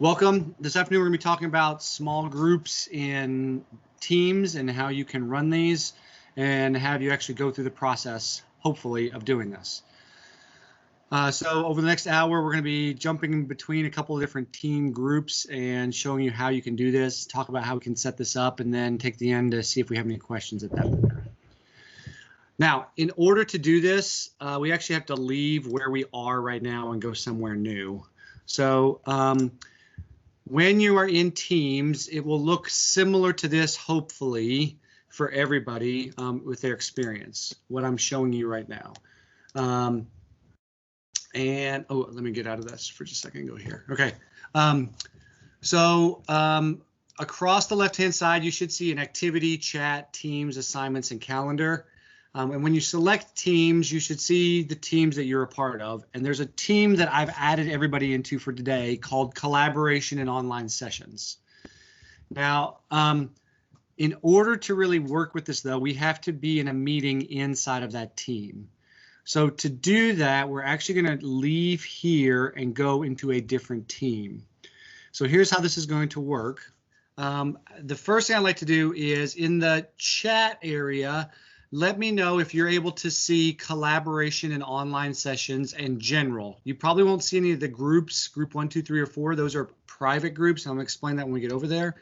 Welcome. This afternoon, we're going to be talking about small groups in teams and how you can run these and have you actually go through the process, hopefully, of doing this. So over the next hour, we're going to be jumping between a couple of different team groups and showing you how you can do this, talk about how we can set this up, and then take the end to see if we have any questions at that point. Now, in order to do this, we actually have to leave where we are right now and go somewhere new. So when you are in teams, it will look similar to this, hopefully, for everybody with their experience, what I'm showing you right now. And oh, let me get out of this for just a second and go here. Okay. Across the left-hand side, you should see an activity, chat, teams, assignments, and calendar. And when you select teams, you should see the teams that you're a part of. And there's a team that I've added everybody into for today called Collaboration and Online Sessions. Now, in order to really work with this, though, we have to be in a meeting inside of that team. So to do that, we're actually going to leave here and go into a different team. So here's how this is going to work. The first thing I'd like to do is in the chat area, let me know if you're able to see collaboration and online sessions in general. You probably won't see any of the groups, group 1, 2, 3, or 4. Those are private groups. I'm going to explain that when we get over there.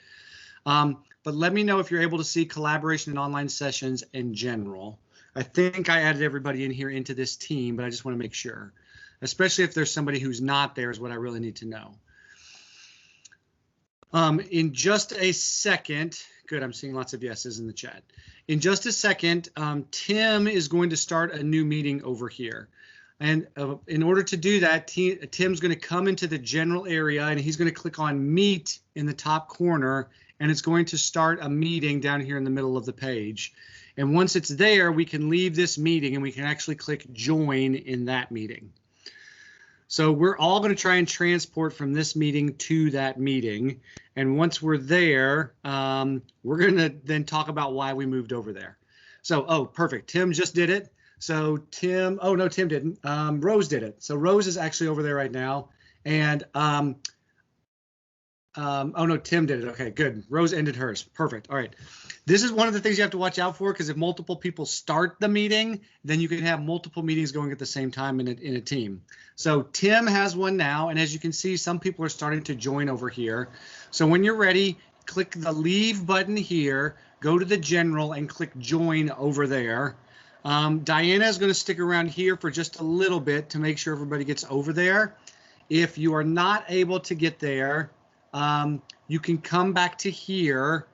But let me know if you're able to see collaboration and online sessions in general. I think I added everybody in here into this team, but I just want to make sure, especially if there's somebody who's not there is what I really need to know. In just a second, good, I'm seeing lots of yeses in the chat. In just a second, Tim is going to start a new meeting over here. And in order to do that, Tim's going to come into the general area and he's going to click on Meet in the top corner, and it's going to start a meeting down here in the middle of the page. And once it's there, we can leave this meeting and we can actually click join in that meeting. So we're all going to try and transport from this meeting to that meeting. And once we're there, we're going to then talk about why we moved over there. So, oh, perfect. Tim just did it. So Tim, oh, no, Tim didn't. Rose did it. So Rose is actually over there right now. And oh, no, Tim did it. OK, good. Rose ended hers. Perfect. All right. This is one of the things you have to watch out for, because if multiple people start the meeting, then you can have multiple meetings going at the same time in a team. So Tim has one now, and as you can see, some people are starting to join over here. So when you're ready, click the leave button here, go to the general and click join over there. Diana is going to stick around here for just a little bit to make sure everybody gets over there. If you are not able to get there, you can come back to here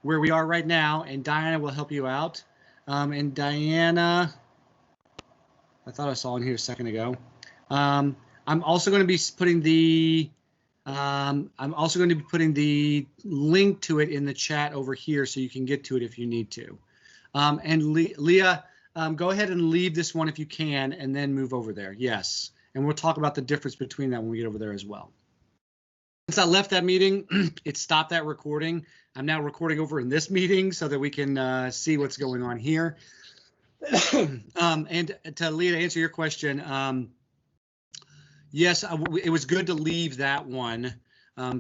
where we are right now, and Diana will help you out. And Diana, I thought I saw in here a second ago. I'm also going to be putting the link to it in the chat over here, so you can get to it if you need to. And Leah, go ahead and leave this one if you can, and then move over there. Yes, and we'll talk about the difference between that when we get over there as well. Since I left that meeting, it stopped that recording. I'm now recording over in this meeting so that we can see what's going on here. And to Leah, to answer your question, yes, it was good to leave that one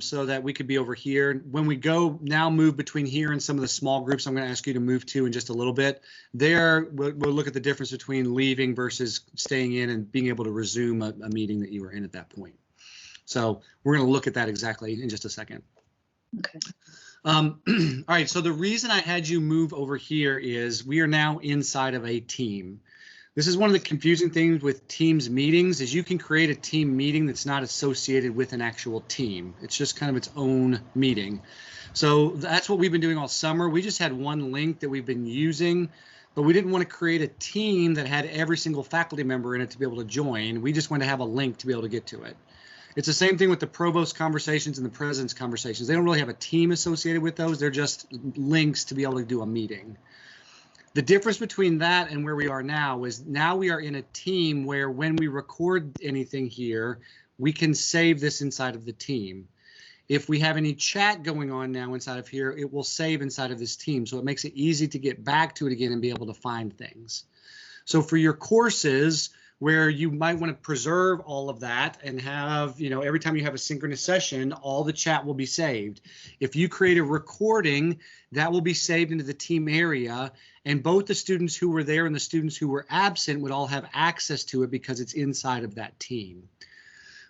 so that we could be over here. When we go now move between here and some of the small groups I'm going to ask you to move to in just a little bit, there we'll look at the difference between leaving versus staying in and being able to resume a meeting that you were in at that point. So we're going to look at that exactly in just a second. Okay. All right, so the reason I had you move over here is we are now inside of a team. This is one of the confusing things with Teams meetings is you can create a team meeting that's not associated with an actual team. It's just kind of its own meeting. So that's what we've been doing all summer. We just had one link that we've been using, but we didn't want to create a team that had every single faculty member in it to be able to join. We just wanted to have a link to be able to get to it. It's the same thing with the provost conversations and the president's conversations. They don't really have a team associated with those. They're just links to be able to do a meeting. The difference between that and where we are now is now we are in a team where when we record anything here, we can save this inside of the team. If we have any chat going on now inside of here, it will save inside of this team. So it makes it easy to get back to it again and be able to find things. So for your courses, where you might want to preserve all of that and have, every time you have a synchronous session, all the chat will be saved. If you create a recording, that will be saved into the team area, and both the students who were there and the students who were absent would all have access to it because it's inside of that team.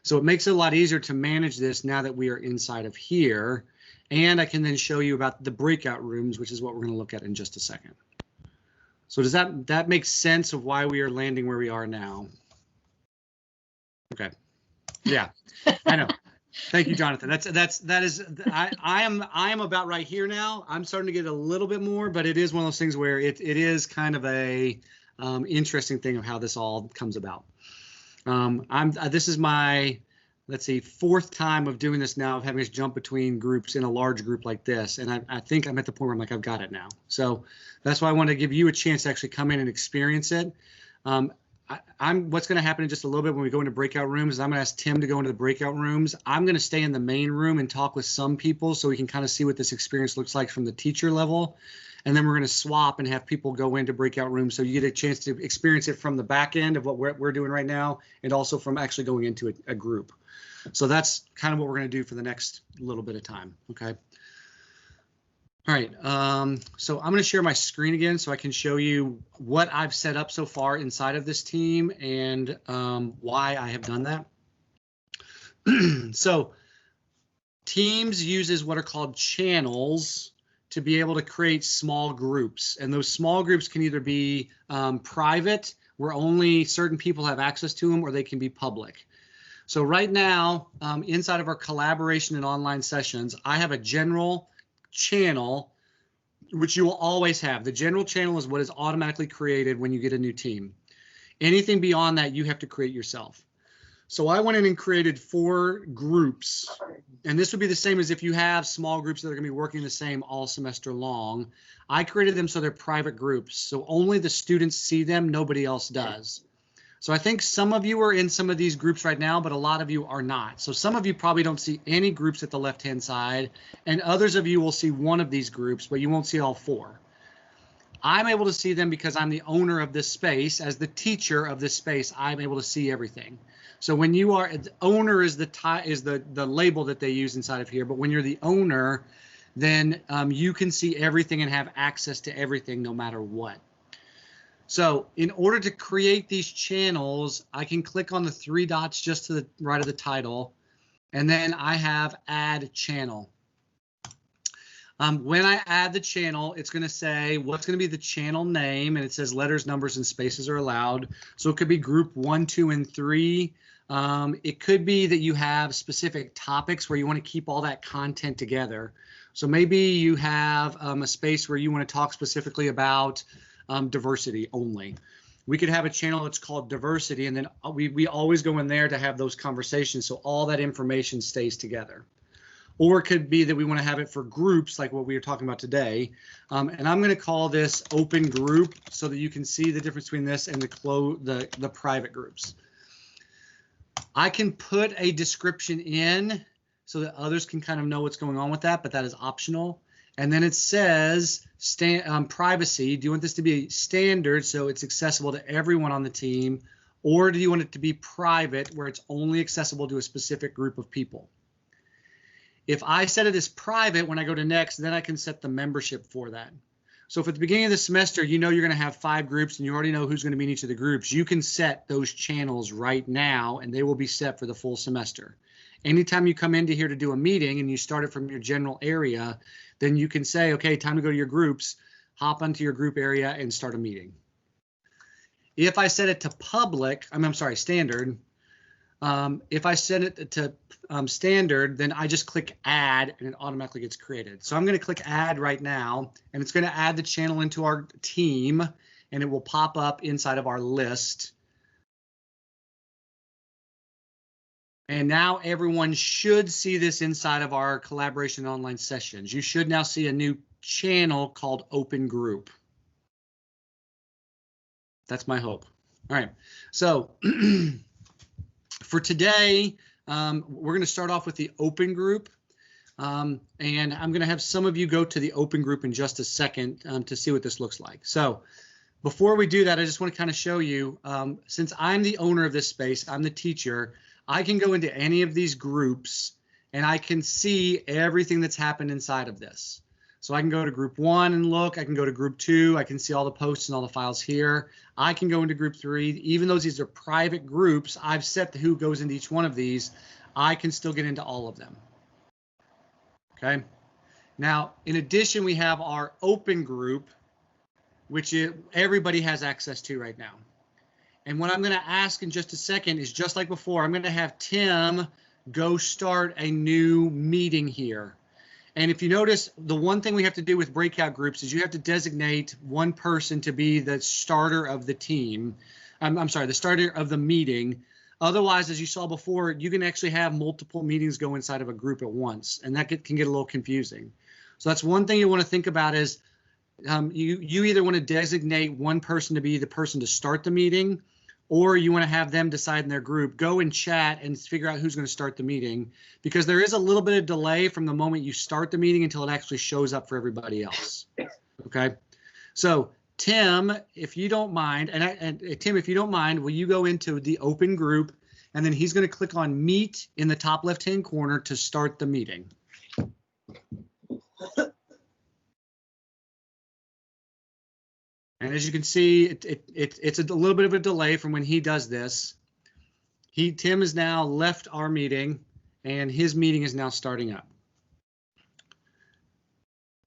So it makes it a lot easier to manage this now that we are inside of here. And I can then show you about the breakout rooms, which is what we're going to look at in just a second. So does that make sense of why we are landing where we are now? Okay. Yeah, I know. Thank you, Jonathan. I am about right here now. I'm starting to get a little bit more, but it is one of those things where it is kind of a interesting thing of how this all comes about. This is my, let's see, 4th time of doing this now, of having us jump between groups in a large group like this. And I think I'm at the point where I'm like, I've got it now. So that's why I want to give you a chance to actually come in and experience it. What's going to happen in just a little bit when we go into breakout rooms is I'm going to ask Tim to go into the breakout rooms. I'm going to stay in the main room and talk with some people so we can kind of see what this experience looks like from the teacher level. And then we're going to swap and have people go into breakout rooms so you get a chance to experience it from the back end of what we're doing right now, and also from actually going into a group. So that's kind of what we're going to do for the next little bit of time. Okay. All right. So I'm going to share my screen again so I can show you what I've set up so far inside of this team and why I have done that. So Teams uses what are called channels to be able to create small groups, and those small groups can either be private, where only certain people have access to them, or they can be public. So right now, inside of our collaboration and online sessions, I have a general channel, which you will always have. The general channel is what is automatically created when you get a new team. Anything beyond that, you have to create yourself. So I went in and created 4 groups, and this would be the same as if you have small groups that are going to be working the same all semester long. I created them so they're private groups, so only the students see them, nobody else does. So I think some of you are in some of these groups right now, but a lot of you are not. So some of you probably don't see any groups at the left-hand side, and others of you will see one of these groups, but you won't see all 4. I'm able to see them because I'm the owner of this space. As the teacher of this space, I'm able to see everything. So when you are, owner is the label that they use inside of here, but when you're the owner, then you can see everything and have access to everything no matter what. So in order to create these channels, I can click on the 3 dots just to the right of the title, and then I have add channel. When I add the channel, it's going to say what's going to be the channel name, and it says letters, numbers, and spaces are allowed. So it could be group 1, 2, and 3. It could be that you have specific topics where you want to keep all that content together. So maybe you have a space where you want to talk specifically about diversity only. We could have a channel that's called diversity, and then we always go in there to have those conversations so all that information stays together. Or it could be that we want to have it for groups like what we were talking about today. And I'm going to call this open group so that you can see the difference between this and the private groups. I can put a description in so that others can kind of know what's going on with that, but that is optional. And then it says privacy. Do you want this to be standard so it's accessible to everyone on the team, or do you want it to be private where it's only accessible to a specific group of people? If I set it as private, when I go to next, then I can set the membership for that. So if at the beginning of the semester, you know you're going to have 5 groups and you already know who's going to be in each of the groups, you can set those channels right now and they will be set for the full semester. Anytime you come into here to do a meeting and you start it from your general area, then you can say, okay, time to go to your groups, hop onto your group area and start a meeting. If I set it to public, I'm sorry, standard, if I set it to standard, then I just click add and it automatically gets created. So I'm going to click add right now, and it's going to add the channel into our team, and it will pop up inside of our list. And now everyone should see this inside of our collaboration online sessions. You should now see a new channel called Open Group. That's my hope. All right, so for today, we're going to start off with the open group, and I'm going to have some of you go to the open group in just a second to see what this looks like. So Before we do that, I just want to kind of show you, since I'm the owner of this space, I'm the teacher, I can go into any of these groups and I can see everything that's happened inside of this. So I can go to group 1 and look, I can go to group 2, I can see all the posts and all the files here. I can go into group 3, even though these are private groups, I've set who goes into each one of these, I can still get into all of them. Okay. Now, in addition, we have our open group, which everybody has access to right now. And what I'm going to ask in just a second is just like before, I'm going to have Tim go start a new meeting here. And if you notice, the one thing we have to do with breakout groups is you have to designate one person to be the starter of the team. I'm sorry, the starter of the meeting. Otherwise, as you saw before, you can actually have multiple meetings go inside of a group at once, and that can get a little confusing. So that's one thing you want to think about is you either want to designate one person to be the person to start the meeting, or you want to have them decide in their group, go and chat and figure out who's going to start the meeting, because there is a little bit of delay from the moment you start the meeting until it actually shows up for everybody else. Okay, so Tim, if you don't mind, and Tim, if you don't mind, will you go into the open group, and then he's going to click on Meet in the top left-hand corner to start the meeting. And as you can see, it's a little bit of a delay from when he does this. Tim has now left our meeting, and his meeting is now starting up.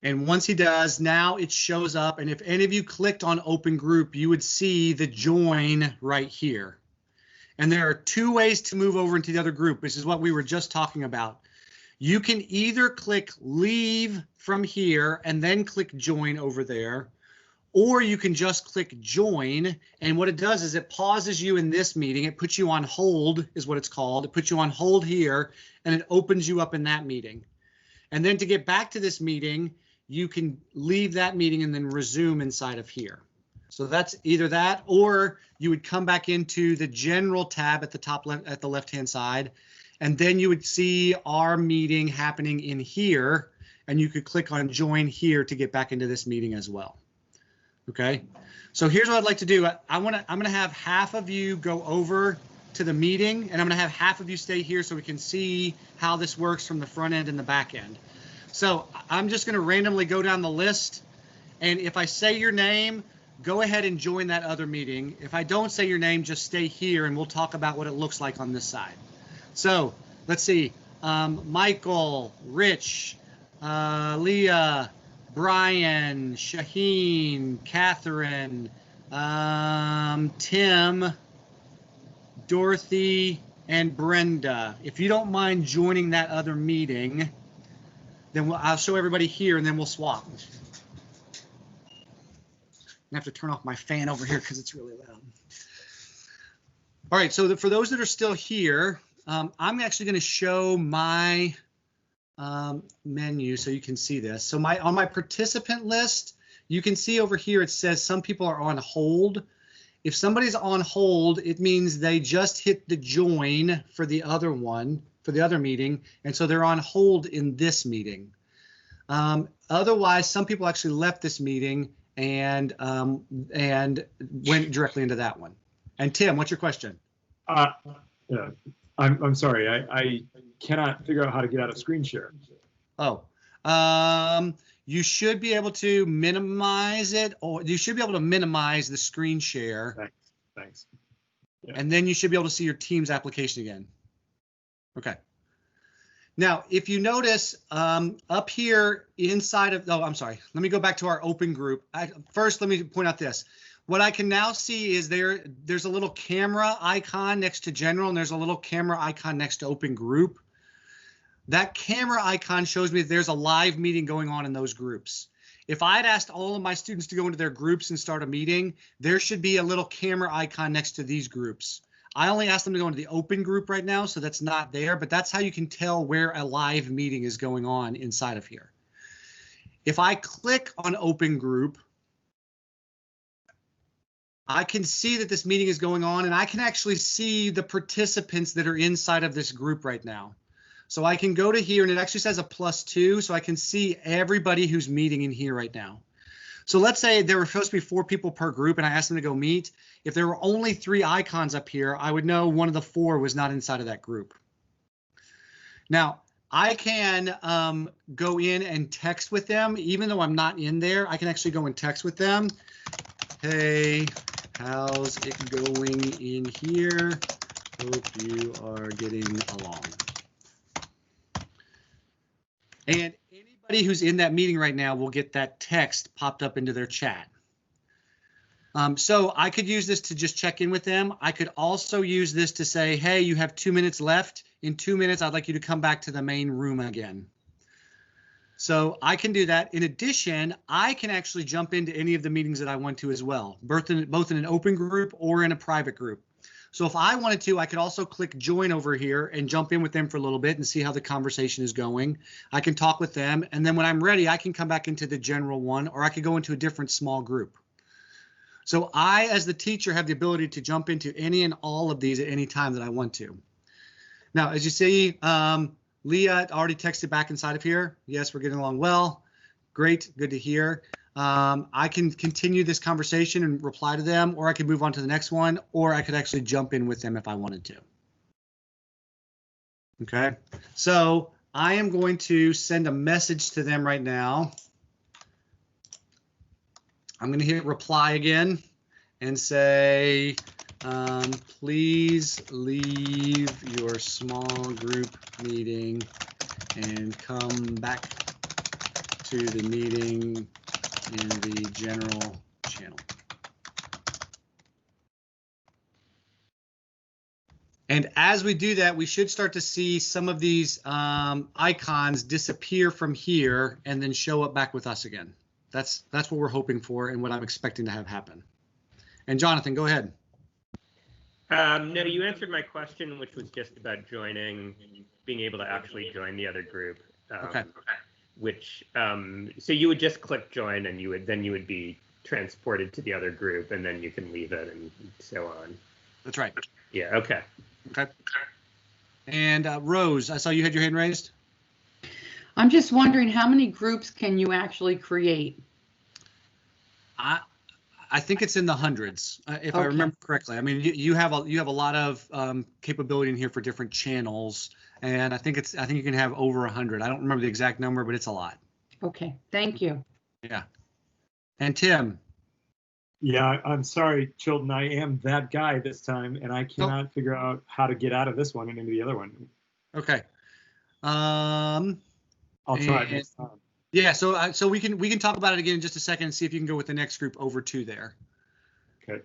And once he does, now it shows up. And if any of you clicked on open group, you would see the join right here. And there are two ways to move over into the other group, which is what we were just talking about. You can either click leave from here and then click join over there, or you can just click join. And what it does is it pauses you in this meeting. It puts you on hold is what it's called. It puts you on hold here, and it opens you up in that meeting. And then to get back to this meeting, you can leave that meeting and then resume inside of here. So that's either that, or you would come back into the general tab at the top left, at the left-hand side, and then you would see our meeting happening in here, and you could click on join here to get back into this meeting as well. Okay, so here's what I'd like to do. I'm gonna have half of you go over to the meeting, and I'm gonna have half of you stay here so we can see how this works from the front end and the back end. So I'm just gonna randomly go down the list, and if I say your name, go ahead and join that other meeting. If I don't say your name, just stay here and we'll talk about what it looks like on this side. So let's see, Michael, Rich, Leah, Brian, Shaheen, Catherine, Tim, Dorothy, and Brenda. If you don't mind joining that other meeting, then I'll show everybody here and then we'll swap. I have to turn off my fan over here because it's really loud. All right, so for those that are still here, I'm actually going to show my menu so you can see this. So on my participant list, you can see over here it says some people are on hold. If somebody's on hold, it means they just hit the join for the other one, for the other meeting, and so they're on hold in this meeting. Otherwise, some people actually left this meeting and went directly into that one. And Tim, what's your question? Yeah, I'm sorry, I cannot figure out how to get out of screen share. Oh, you should be able to minimize it, or you should be able to minimize the screen share. Thanks. Yeah. And then you should be able to see your Teams application again. Okay. Now, if you notice up here inside of, oh, I'm sorry, let me go back to our open group. First, let me point out this. What I can now see is there's a little camera icon next to general, and there's a little camera icon next to open group. That camera icon shows me that there's a live meeting going on in those groups. If I'd asked all of my students to go into their groups and start a meeting, there should be a little camera icon next to these groups. I only asked them to go into the open group right now, so that's not there, but that's how you can tell where a live meeting is going on inside of here. If I click on open group, I can see that this meeting is going on, and I can actually see the participants that are inside of this group right now. So I can go to here, and it actually says a +2, so I can see everybody who's meeting in here right now. So let's say there were supposed to be 4 people per group and I asked them to go meet. If there were only 3 icons up here, I would know one of the 4 was not inside of that group. Now, I can go in and text with them, even though I'm not in there. I can actually go and text with them. Hey, how's it going in here? Hope you are getting along. And anybody who's in that meeting right now will get that text popped up into their chat. So I could use this to just check in with them. I could also use this to say, hey, you have 2 minutes left. In 2 minutes, I'd like you to come back to the main room again. So I can do that. In addition, I can actually jump into any of the meetings that I want to as well, both in an open group or in a private group. So if I wanted to, I could also click join over here and jump in with them for a little bit and see how the conversation is going. I can talk with them. And then when I'm ready, I can come back into the general one, or I could go into a different small group. So I, as the teacher, have the ability to jump into any and all of these at any time that I want to. Now, as you see, Leah already texted back inside of here. Yes, we're getting along well. Great, good to hear. I can continue this conversation and reply to them, or I could move on to the next one, or I could actually jump in with them if I wanted to. Okay, so I am going to send a message to them right now. I'm going to hit reply again and say, please leave your small group meeting and come back to the meeting in the general channel. And as we do that, we should start to see some of these icons disappear from here and then show up back with us again. That's what we're hoping for and what I'm expecting to have happen. And Jonathan, go ahead. No, you answered my question, which was just about joining, being able to actually join the other group. Okay. Which, so you would just click join and you would be transported to the other group, and then you can leave it and so on. That's right. Yeah, okay. Okay. And Rose, I saw you had your hand raised. I'm just wondering, how many groups can you actually create? I think it's in the hundreds, if I remember correctly. I mean, you have a lot of capability in here for different channels, and I think you can have over 100. I don't remember the exact number, but it's a lot. Okay, thank you. Yeah. And Tim. Yeah, I'm sorry, Chilton. I am that guy this time, and I cannot figure out how to get out of this one and into the other one. Okay. I'll try it next time. Yeah, so we can talk about it again in just a second and see if you can go with the next group over to there. Okay.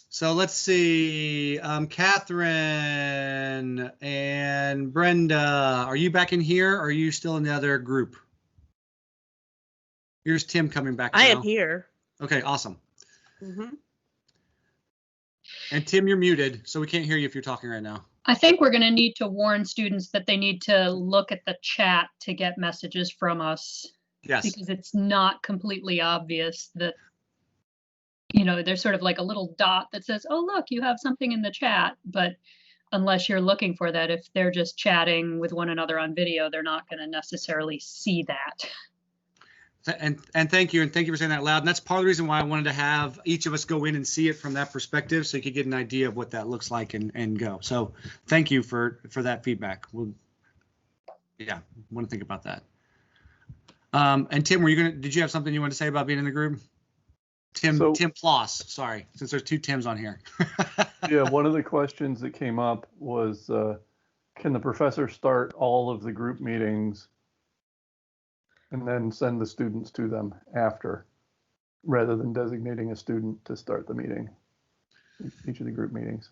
So let's see, Catherine and Brenda, are you back in here or are you still in the other group? Here's Tim coming back now. I am here. Okay, awesome. Mm-hmm. And Tim, you're muted, so we can't hear you if you're talking right now. I think we're going to need to warn students that they need to look at the chat to get messages from us. Yes. Because it's not completely obvious that, you know, there's sort of like a little dot that says, oh, look, you have something in the chat. But unless you're looking for that, if they're just chatting with one another on video, they're not going to necessarily see that. And thank you, and thank you for saying that loud. And that's part of the reason why I wanted to have each of us go in and see it from that perspective, so you could get an idea of what that looks like and go. So thank you for that feedback. We'll, yeah, want to think about that. And Tim, did you have something you wanted to say about being in the group? Tim Ploss, sorry, since there's 2 Tims on here. Yeah, one of the questions that came up was, can the professor start all of the group meetings and then send the students to them after, rather than designating a student to start the meeting, each of the group meetings?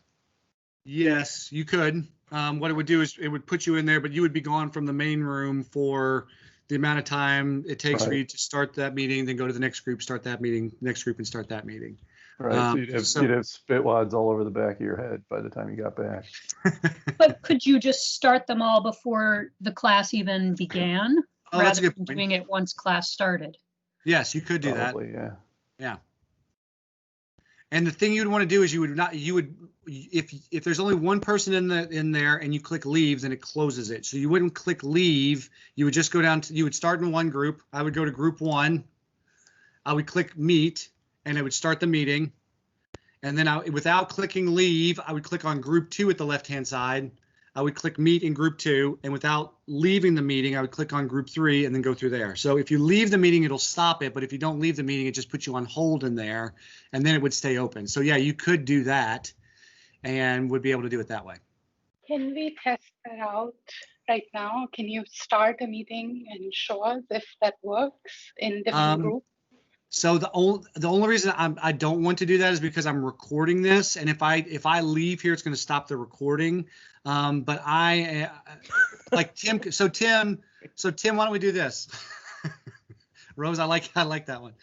Yes, you could. What it would do is it would put you in there, but you would be gone from the main room for the amount of time it takes for you to start that meeting, then go to the next group, start that meeting, next group, and start that meeting. Right, so you'd have spitwads all over the back of your head by the time you got back. But could you just start them all before the class even began? Oh, that's a rather good than point. doing it once class started? Yes, you could do Probably, that. yeah. Yeah. And the thing you'd want to do is if there's only one person in there and you click leave, then it closes it. So you wouldn't click leave. You would just go down to, you would start in one group. I would go to group 1. I would click meet and it would start the meeting. And then without clicking leave, I would click on group 2 at the left-hand side. I would click meet in group 2, and without leaving the meeting, I would click on group 3 and then go through there. So if you leave the meeting, it'll stop it, but if you don't leave the meeting, it just puts you on hold in there, and then it would stay open. So yeah, you could do that and would be able to do it that way. Can we test that out right now? Can you start a meeting and show us if that works in different groups? So the only reason I don't want to do that is because I'm recording this, and if I leave here, it's going to stop the recording. But I like Tim. So Tim, why don't we do this? Rose, I like that one.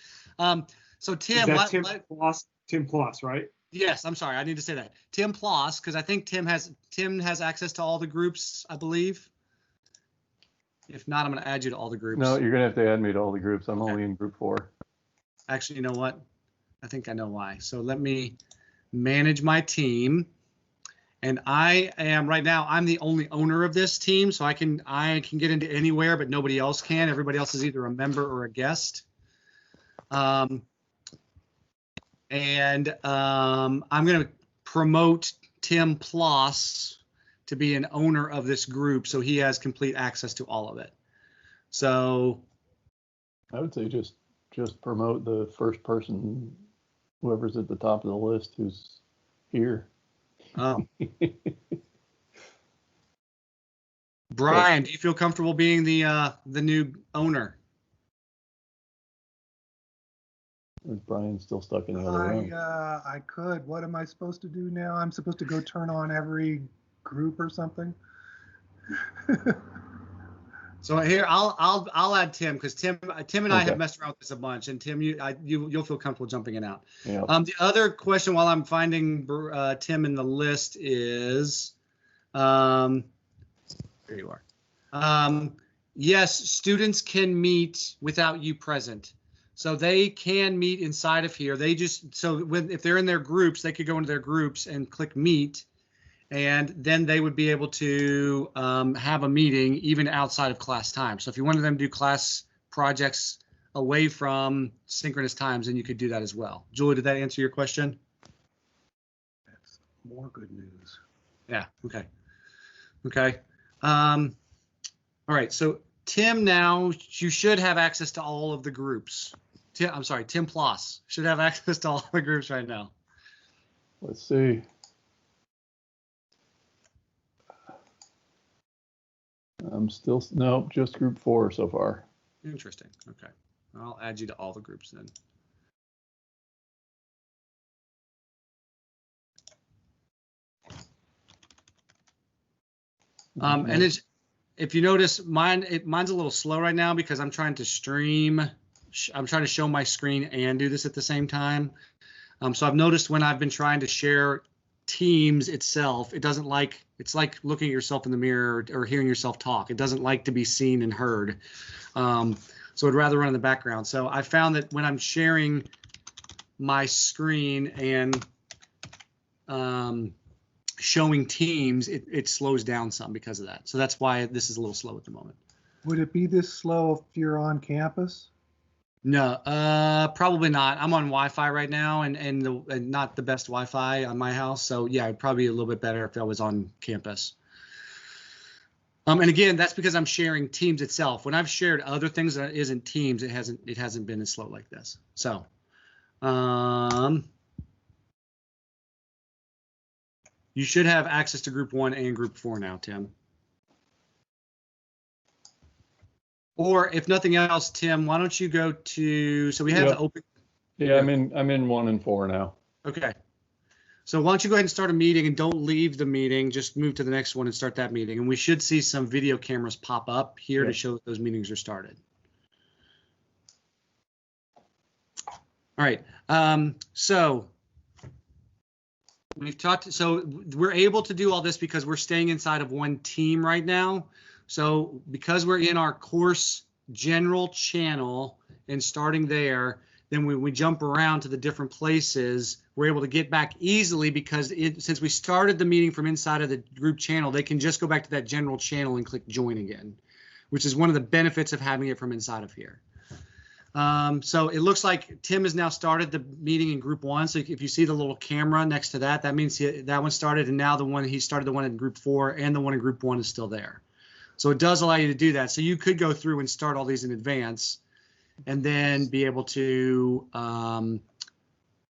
So Tim, is that Tim Plus, right? Yes, I'm sorry, I need to say that Tim Plus, because I think Tim has access to all the groups, I believe. If not, I'm going to add you to all the groups. No, you're going to have to add me to all the groups. I'm only in group 4. Actually, you know what? I think I know why. So let me manage my team. And I am right now, I'm the only owner of this team, so I can get into anywhere, but nobody else can. Everybody else is either a member or a guest. I'm going to promote Tim Ploss to be an owner of this group, so he has complete access to all of it. So I would say just promote the first person, whoever's at the top of the list who's here. Oh. Brian, do you feel comfortable being the new owner? Or is Brian still stuck in the other room? I could. What am I supposed to do now? I'm supposed to go turn on every group or something? So here, I'll add Tim, because Tim and I have messed around with this a bunch, and Tim, you'll feel comfortable jumping in and out. Yeah. The other question while I'm finding Tim in the list is, here you are. Yes, students can meet without you present. So they can meet inside of here. If they're in their groups, they could go into their groups and click meet. And then they would be able to have a meeting even outside of class time. So if you wanted them to do class projects away from synchronous times, then you could do that as well. Julie, did that answer your question? That's more good news. Yeah, okay. Okay. All right, so Tim, now you should have access to all of the groups. Tim Ploss should have access to all the groups right now. Let's see. I'm still, nope, just group 4 so far. Interesting. Okay. I'll add you to all the groups then. And it's, if you notice, mine's a little slow right now because I'm trying to stream. I'm trying to show my screen and do this at the same time. So I've noticed when I've been trying to share Teams itself, it doesn't like, it's like looking at yourself in the mirror or hearing yourself talk. It doesn't like to be seen and heard. So I'd rather run in the background. So I found that when I'm sharing my screen and showing Teams, it slows down some because of that. So that's why this is a little slow at the moment. Would it be this slow if you're on campus? No, probably not. I'm on Wi-Fi right now, and not the best Wi-Fi on my house. So yeah, it'd probably be a little bit better if I was on campus. And again, that's because I'm sharing Teams itself. When I've shared other things that isn't Teams, it hasn't been as slow like this. So, you should have access to group 1 and group 4 now, Tim. Or if nothing else, Tim, why don't you go to, so we have the open. Yeah, I'm in 1 and 4 now. Okay. So why don't you go ahead and start a meeting and don't leave the meeting, just move to the next one and start that meeting. And we should see some video cameras pop up here to show that those meetings are started. All right. So we've talked, so we're able to do all this because we're staying inside of one team right now. So because we're in our course general channel and starting there, then when we jump around to the different places, we're able to get back easily because since we started the meeting from inside of the group channel, they can just go back to that general channel and click join again, which is one of the benefits of having it from inside of here. So it looks like Tim has now started the meeting in group 1. So if you see the little camera next to that, that means that one started, and now he started the one in group 4 and the one in group 1 is still there. So it does allow you to do that. So you could go through and start all these in advance and then be able to have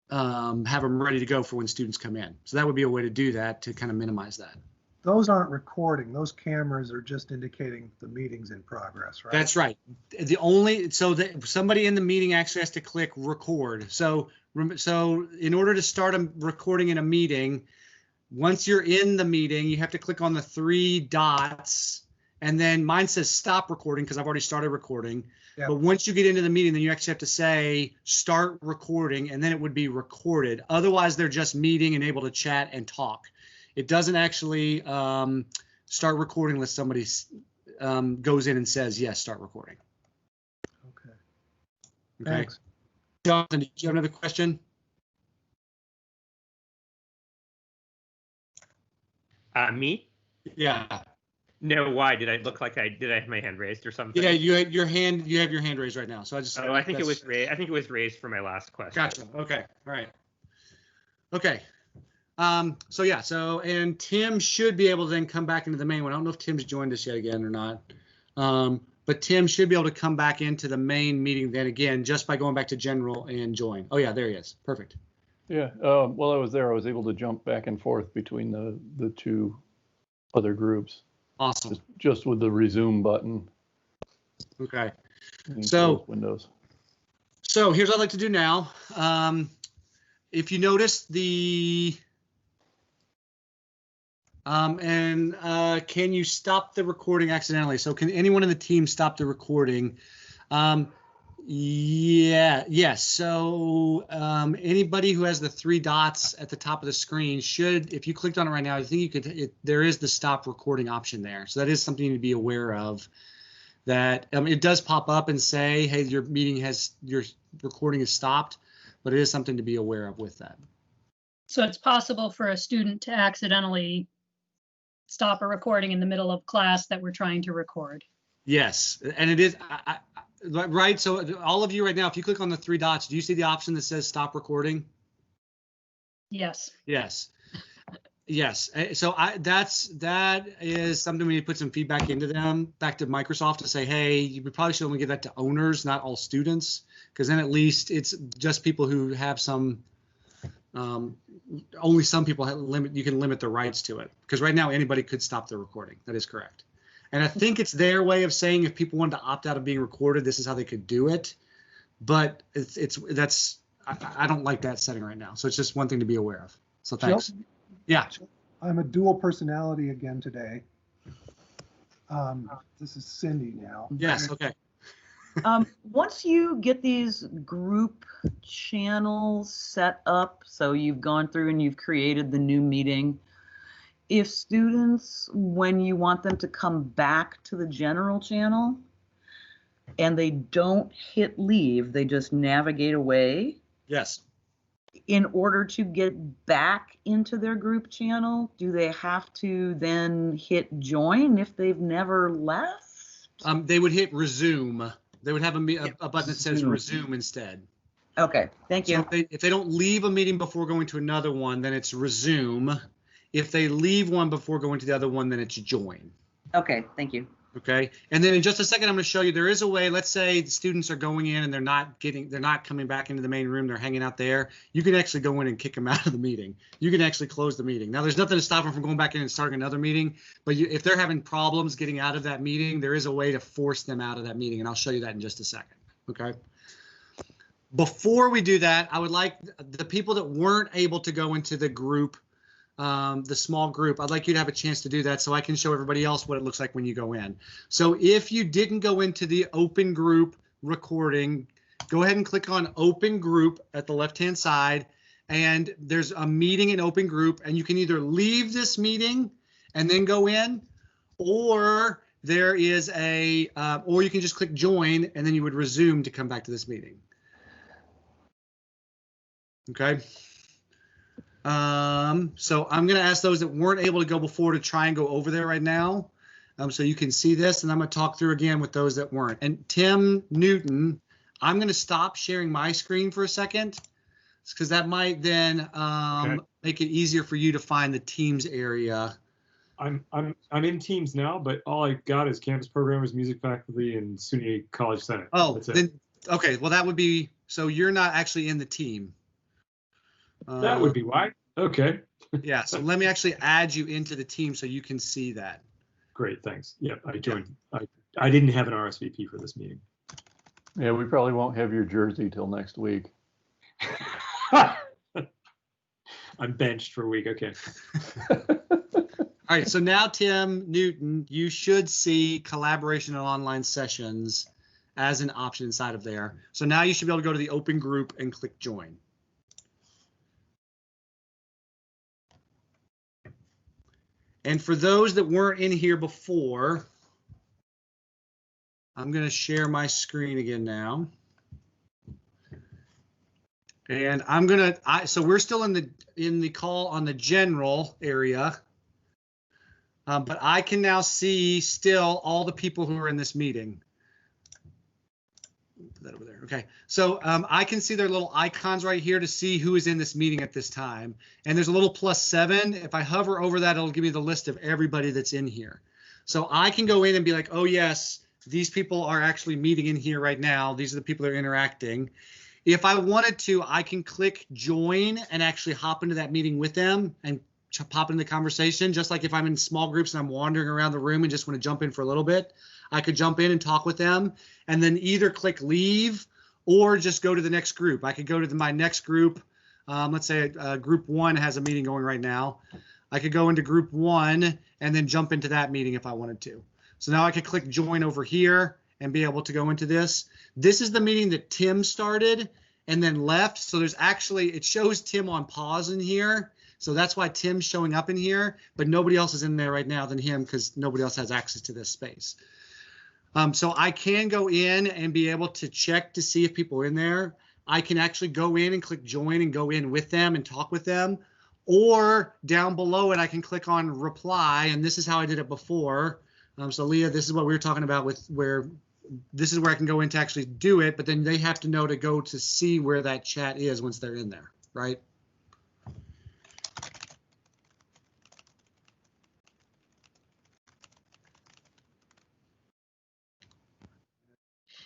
them ready to go for when students come in. So that would be a way to do that, to kind of minimize that. Those aren't recording. Those cameras are just indicating the meeting's in progress, right? That's right. Somebody in the meeting actually has to click record. So in order to start a recording in a meeting, once you're in the meeting, you have to click on the 3 dots, and then mine says stop recording because I've already started recording. Yeah. But once you get into the meeting, then you actually have to say start recording, and then it would be recorded. Otherwise, they're just meeting and able to chat and talk. It doesn't actually start recording unless somebody goes in and says, yes, start recording. Okay. Thanks. Jonathan, did you have another question? Me? Yeah. No, why? Did I look like did I have my hand raised or something? Yeah, you have your hand raised right now. So I just. Oh, I think it was raised. I think it was raised for my last question. Gotcha. Okay. All right. Okay. And Tim should be able to then come back into the main one. I don't know if Tim's joined us yet again or not. But Tim should be able to come back into the main meeting then again, just by going back to general and join. Oh yeah, there he is. Perfect. Yeah, while I was there, I was able to jump back and forth between the 2 other groups. Awesome. Just with the resume button. Okay. So Windows. So here's what I'd like to do now. If you notice can you stop the recording accidentally? So can anyone in the team stop the recording? Yes. So anybody who has the 3 dots at the top of the screen should, if you clicked on it right now, I think you could, there is the stop recording option there. So that is something you need to be aware of. That it does pop up and say, hey, your recording is stopped, but it is something to be aware of with that. So it's possible for a student to accidentally stop a recording in the middle of class that we're trying to record. Yes, and it is, right? So all of you right now, if you click on the 3 dots, do you see the option that says stop recording? Yes. Yes. Yes. So that is something we need to put some feedback into them, back to Microsoft, to say, hey, we probably should only give that to owners, not all students, because then at least it's just people who have some, only some people you can limit the rights to it, because right now anybody could stop the recording. That is correct. And I think it's their way of saying if people wanted to opt out of being recorded, this is how they could do it. But I don't like that setting right now. So it's just one thing to be aware of. So thanks. Yeah. I'm a dual personality again today. This is Cindy now. Yes. Okay. Once you get these group channels set up, so you've gone through and you've created the new meeting, if students, when you want them to come back to the general channel and they don't hit leave, they just navigate away. Yes. In order to get back into their group channel, do they have to then hit join if they've never left? They would hit resume. They would have a button that says resume instead. Okay, thank you. So if they don't leave a meeting before going to another one, then it's resume. If they leave one before going to the other one, then it's join. Okay, thank you. Okay, and then in just a second, I'm going to show you there is a way. Let's say the students are going in and they're not coming back into the main room. They're hanging out there. You can actually go in and kick them out of the meeting. You can actually close the meeting. Now, there's nothing to stop them from going back in and starting another meeting. But if they're having problems getting out of that meeting, there is a way to force them out of that meeting, and I'll show you that in just a second. Okay. Before we do that, I would like the people that weren't able to go into the group, the small group, I'd like you to have a chance to do that so I can show everybody else what it looks like when you go in. So if you didn't go into the open group recording, go ahead and click on open group at the left-hand side, and there's a meeting in open group, and you can either leave this meeting and then go in, or there is or you can just click join and then you would resume to come back to this meeting. Okay. So I'm going to ask those that weren't able to go before to try and go over there right now. So you can see this, and I'm going to talk through again with those that weren't. And Tim Newton, I'm going to stop sharing my screen for a second, because that might then make it easier for you to find the Teams area. I'm in Teams now, but all I got is campus programmers, music faculty, and SUNY College Senate. Oh, that's it. Then okay. Well, that would be, so you're not actually in the team. That would be why. Okay. Yeah. So let me actually add you into the team so you can see that. Great, thanks. Yep, I joined. I didn't have an RSVP for this meeting. Yeah, we probably won't have your jersey till next week. I'm benched for a week. Okay. All right. So now, Tim Newton, you should see collaboration and online sessions as an option inside of there. So now you should be able to go to the open group and click join. And for those that weren't in here before, I'm going to share my screen again now. And I'm going to, so we're still in the call on the general area. But I can now see still all the people who are in this meeting. Put that over there. Okay. So I can see their little icons right here to see who is in this meeting at this time. And there's a little +7. If I hover over that, it'll give me the list of everybody that's in here. So I can go in and be like, oh, yes, these people are actually meeting in here right now. These are the people that are interacting. If I wanted to, I can click join and actually hop into that meeting with them and pop into the conversation. Just like if I'm in small groups and I'm wandering around the room and just want to jump in for a little bit, I could jump in and talk with them and then either click leave or just go to the next group. I could go to my next group. Let's say group 1 has a meeting going right now. I could go into group 1 and then jump into that meeting if I wanted to. So now I could click join over here and be able to go into this. This is the meeting that Tim started and then left. So there's actually, it shows Tim on pause in here. So that's why Tim's showing up in here, but nobody else is in there right now than him because nobody else has access to this space. So I can go in and be able to check to see if people are in there. I can actually go in and click join and go in with them and talk with them. Or down below it, I can click on reply. And this is how I did it before. So Leah, this is what we were talking about with where this is where I can go in to actually do it. But then they have to know to go to see where that chat is once they're in there, right?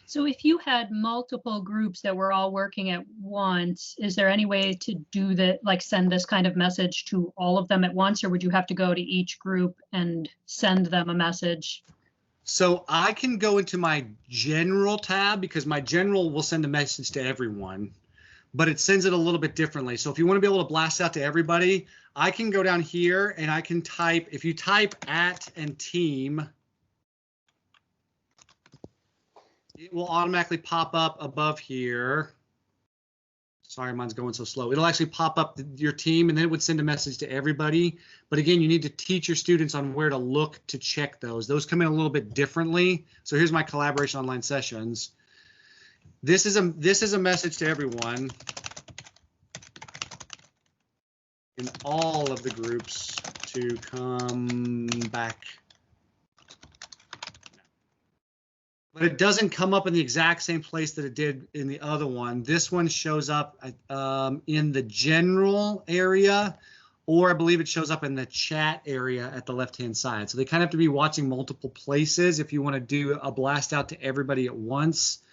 So if you had multiple groups that were all working at once, is there any way to do that, like send this kind of message to all of them at once, or would you have to go to each group and send them a message? So I can go into my general tab because my general will send a message to everyone, but it sends it a little bit differently. So if you want to be able to blast out to everybody, I can go down here and I can type, if you type @ and team, it will automatically pop up above here. Sorry, mine's going so slow. It'll actually pop up your team and then it would send a message to everybody. But again, you need to teach your students on where to look to check those. Those come in a little bit differently. So here's my collaboration online sessions. This is a message to everyone in all of the groups to come back. But it doesn't come up in the exact same place that it did in the other one. This one shows up in the general area, or I believe it shows up in the chat area at the left-hand side. So they kind of have to be watching multiple places if you want to do a blast out to everybody at once.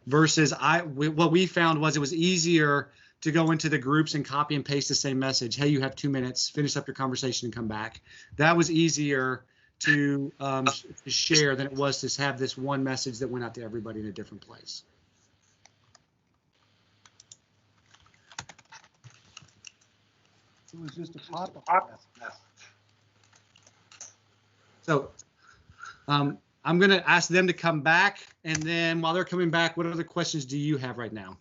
Versus what we found was it was easier to go into the groups and copy and paste the same message. Hey, you have 2 minutes, finish up your conversation and come back. That was easier to share than it was to have this one message that went out to everybody in a different place. It was just a pop-up. So I'm going to ask them to come back, and then while they're coming back, what other questions do you have right now?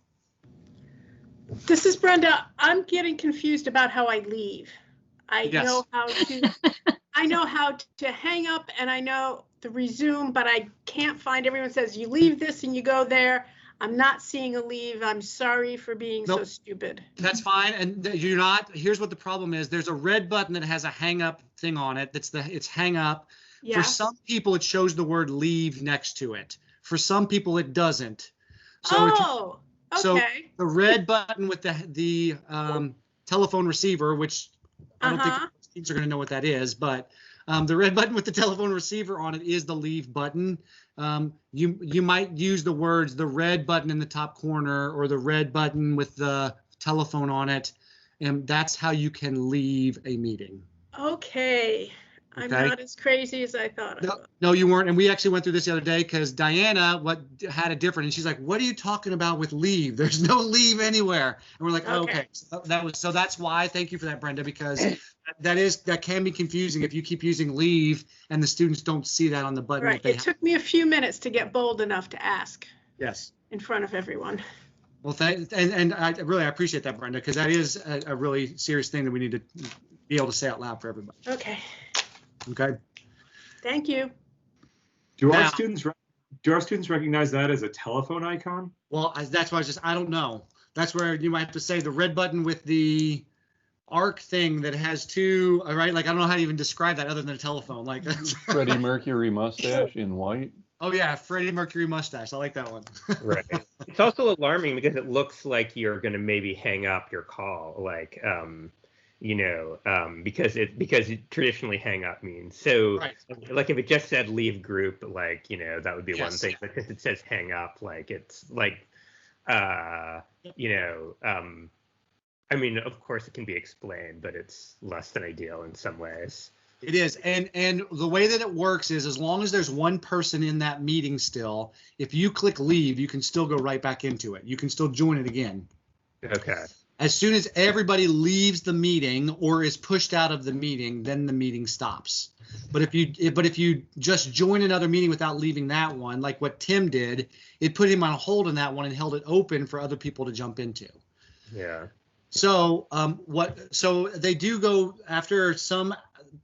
This is Brenda. I'm getting confused about how I leave. I know how to hang up and I know to resume, but I can't find. Everyone says you leave this and you go there. I'm not seeing a leave. I'm sorry for being so stupid. That's fine. And you're not. Here's what the problem is. There's a red button that has a hang up thing on it. It's hang up. Yeah. For some people, it shows the word leave next to it. For some people, it doesn't. So okay. So the red button with the telephone receiver, which I don't think students are going to know what that is, but the red button with the telephone receiver on it is the leave button. You might use the words the red button in the top corner or the red button with the telephone on it, and that's how you can leave a meeting. Okay. I'm not as crazy as I thought I was. No, you weren't. And we actually went through this the other day because Diana had a different, and she's like, "What are you talking about with leave? There's no leave anywhere." And we're like, "Okay." So that's why. Thank you for that, Brenda, because that can be confusing if you keep using leave and the students don't see that on the button. Right. It took me a few minutes to get bold enough to ask. Yes. In front of everyone. Well, and I really appreciate that, Brenda, because that is a really serious thing that we need to be able to say out loud for everybody. Okay. Okay. Thank you. Do our students recognize that as a telephone icon? Well, that's why I don't know. That's where you might have to say the red button with the arc thing that has two, right? Like, I don't know how to even describe that other than a telephone. Like Freddie Mercury mustache in white. Oh yeah, Freddie Mercury mustache. I like that one. Right. It's also alarming because it looks like you're going to maybe hang up your call, like, because it traditionally hang up means so. Right. Like if it just said leave group, like that would be one thing. But because it says hang up, like it's like, I mean, of course it can be explained, but it's less than ideal in some ways. It is, and the way that it works is as long as there's one person in that meeting still, if you click leave, you can still go right back into it. You can still join it again. Okay. As soon as everybody leaves the meeting or is pushed out of the meeting, then the meeting stops. But if you just join another meeting without leaving that one, like what Tim did, it put him on hold in that one and held it open for other people to jump into. Yeah. So so they do go after some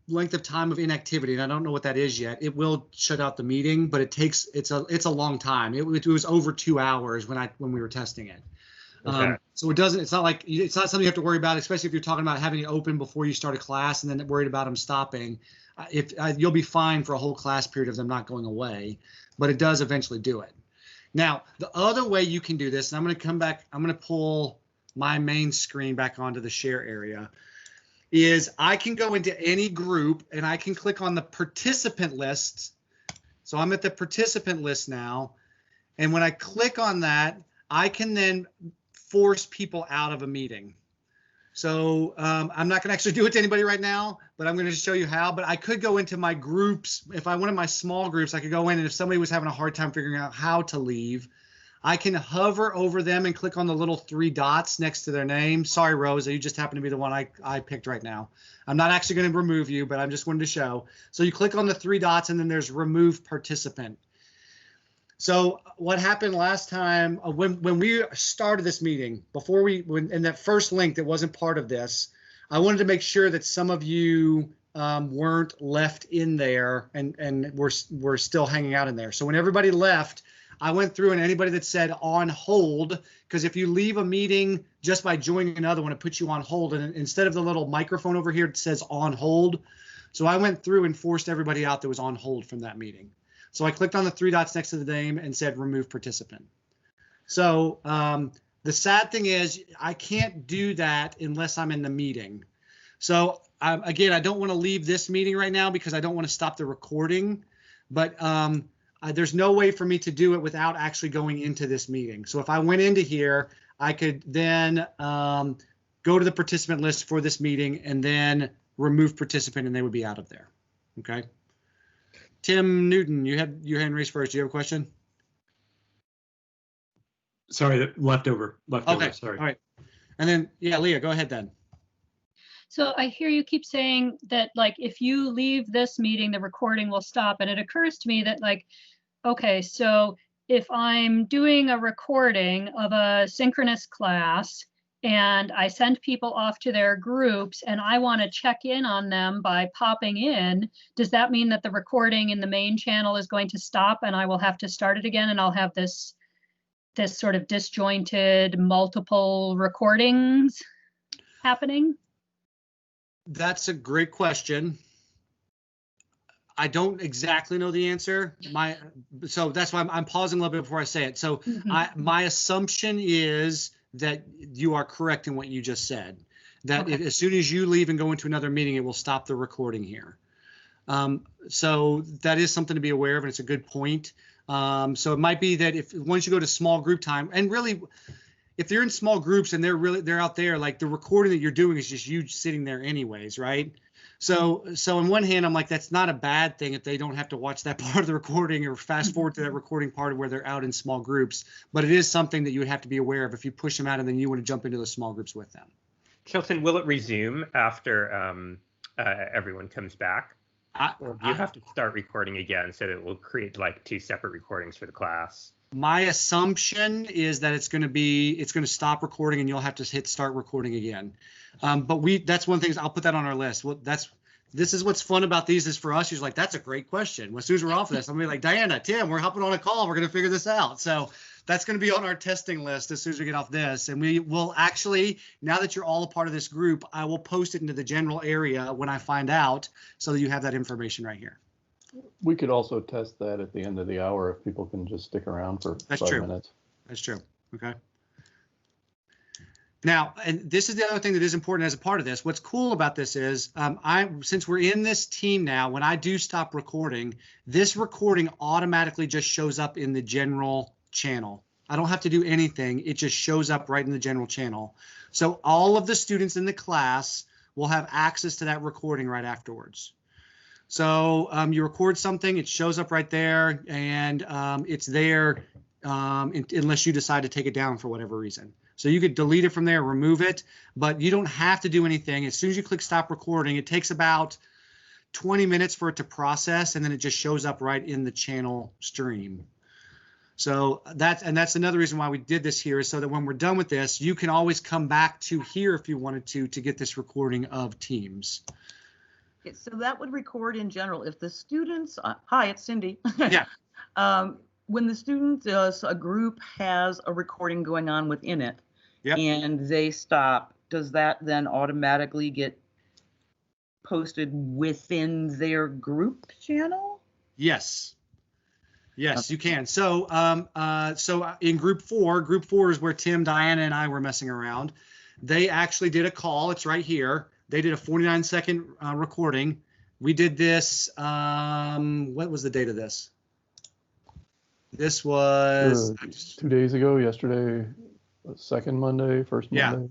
length of time of inactivity, and I don't know what that is yet. It will shut out the meeting, but it's a long time. It was over 2 hours when we were testing it. Okay. So it's not something you have to worry about, especially if you're talking about having it open before you start a class and then worried about them stopping. You'll be fine for a whole class period of them not going away, but it does eventually do it. Now, the other way you can do this, and I'm going to come back, I'm going to pull my main screen back onto the share area, is I can go into any group and I can click on the participant list. So I'm at the participant list now. And when I click on that, I can then force people out of a meeting. So I'm not going to actually do it to anybody right now, but I'm going to show you how. But I could go into my groups. If I wanted my small groups, I could go in, and if somebody was having a hard time figuring out how to leave, I can hover over them and click on the little 3 dots next to their name. Sorry, Rosa, you just happen to be the one I picked right now. I'm not actually going to remove you, but I'm just wanted to show. So you click on the 3 dots, and then there's remove participant. So what happened last time when we started this meeting, in that first link that wasn't part of this, I wanted to make sure that some of you weren't left in there and were still hanging out in there. So when everybody left, I went through, and anybody that said on hold, because if you leave a meeting just by joining another one, it puts you on hold. And instead of the little microphone over here, it says on hold. So I went through and forced everybody out that was on hold from that meeting. So I clicked on the 3 dots next to the name and said remove participant. So the sad thing is I can't do that unless I'm in the meeting. So again, I don't want to leave this meeting right now because I don't want to stop the recording, but there's no way for me to do it without actually going into this meeting. So if I went into here, I could then go to the participant list for this meeting and then remove participant, and they would be out of there. Okay. Tim Newton, you had your hand raised first. Do you have a question? Sorry, leftover. Okay. Sorry. All right. And then, yeah, Leah, go ahead then. So I hear you keep saying that, like, if you leave this meeting, the recording will stop. And it occurs to me that, like, okay, so if I'm doing a recording of a synchronous class and I send people off to their groups and I want to check in on them by popping in, does that mean that the recording in the main channel is going to stop and I will have to start it again and I'll have this this sort of disjointed multiple recordings happening? That's a great question. I don't exactly know the answer. So that's why I'm pausing a little bit before I say it. So my assumption is that you are correct in what you just said. That as soon as you leave and go into another meeting, it will stop the recording here. So that is something to be aware of, and it's a good point. So it might be that once you go to small group time, and really, if they're in small groups and they're out there, like the recording that you're doing is just you sitting there anyways, right? So on one hand, I'm like, that's not a bad thing if they don't have to watch that part of the recording or fast forward to that recording part where they're out in small groups. But it is something that you would have to be aware of if you push them out and then you want to jump into those small groups with them. Chilton, will it resume after everyone comes back? Or do you have to start recording again so that it will create like 2 separate recordings for the class? My assumption is that it's going to stop recording and you'll have to hit start recording again. But that's one thing, I'll put that on our list. Well, this is what's fun about these is for us, she's like, that's a great question. As soon as we're off of this, I'm gonna be like, Diana, Tim, we're hopping on a call. We're going to figure this out. So that's going to be on our testing list as soon as we get off this. And we will actually, now that you're all a part of this group, I will post it into the general area when I find out so that you have that information right here. We could also test that at the end of the hour if people can just stick around for 5 minutes. That's true. Okay. Now, and this is the other thing that is important as a part of this. What's cool about this is, since we're in this team now, when I do stop recording, this recording automatically just shows up in the general channel. I don't have to do anything. It just shows up right in the general channel. So all of the students in the class will have access to that recording right afterwards. So you record something, it shows up right there, and it's there unless you decide to take it down for whatever reason. So you could delete it from there, remove it, but you don't have to do anything. As soon as you click stop recording, it takes about 20 minutes for it to process, and then it just shows up right in the channel stream. So that's another reason why we did this here, is so that when we're done with this, you can always come back to here if you wanted to get this recording of Teams. So that would record in general. If the students, hi, it's Cindy. Yeah. When the student does, a group has a recording going on within it, yep, and they stop, does that then automatically get posted within their group channel? Yes. Yes, okay, you can. So so in group four is where Tim, Diana, and I were messing around. They actually did a call. It's right here. They did a 49-second recording. We did this, what was the date of this? This was 2 days ago, yesterday, second Monday, first Monday. Yeah.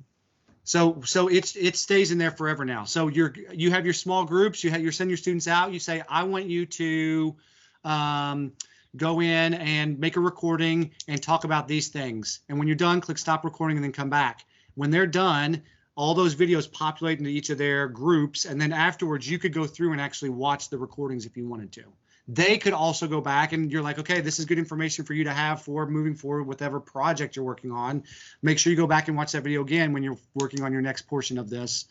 So it stays in there forever now. So you have your small groups, you send your students out, you say, I want you to go in and make a recording and talk about these things. And when you're done, click stop recording and then come back. When they're done, all those videos populate into each of their groups, and then afterwards you could go through and actually watch the recordings if you wanted to. They could also go back and you're like, okay, this is good information for you to have for moving forward with whatever project you're working on. Make sure you go back and watch that video again when you're working on your next portion of this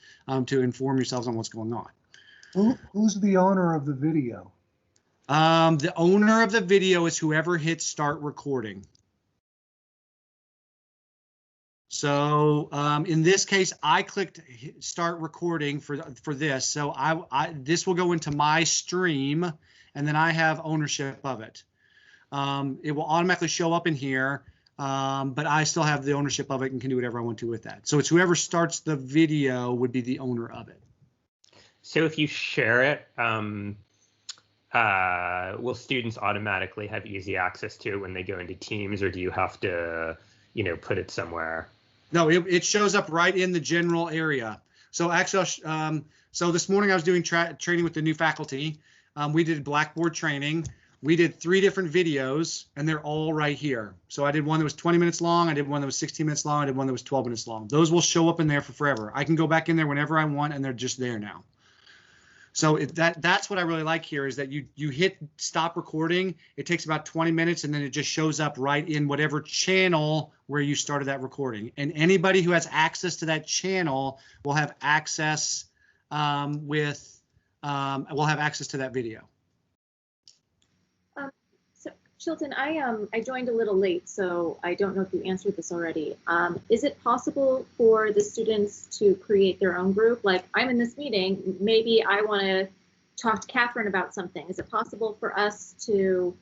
to inform yourselves on what's going on. Who's the owner of the video? The owner of the video is whoever hits start recording. So in this case, I clicked start recording for this. So this will go into my stream, and then I have ownership of it. It will automatically show up in here, but I still have the ownership of it and can do whatever I want to with that. So it's whoever starts the video would be the owner of it. So if you share it, will students automatically have easy access to it when they go into Teams, or do you have to, put it somewhere? No, it shows up right in the general area. So actually, so this morning I was doing training with the new faculty. We did Blackboard training. We did 3 different videos, and they're all right here. So I did one that was 20 minutes long. I did one that was 16 minutes long. I did one that was 12 minutes long. Those will show up in there for forever. I can go back in there whenever I want, and they're just there now. So that's what I really like here, is that you hit stop recording. It takes about 20 minutes, and then it just shows up right in whatever channel where you started that recording. And anybody who has access to that channel will have access will have access to that video. Chilton, I joined a little late, so I don't know if you answered this already. Is it possible for the students to create their own group? Like, I'm in this meeting, maybe I want to talk to Catherine about something. Is it possible for us to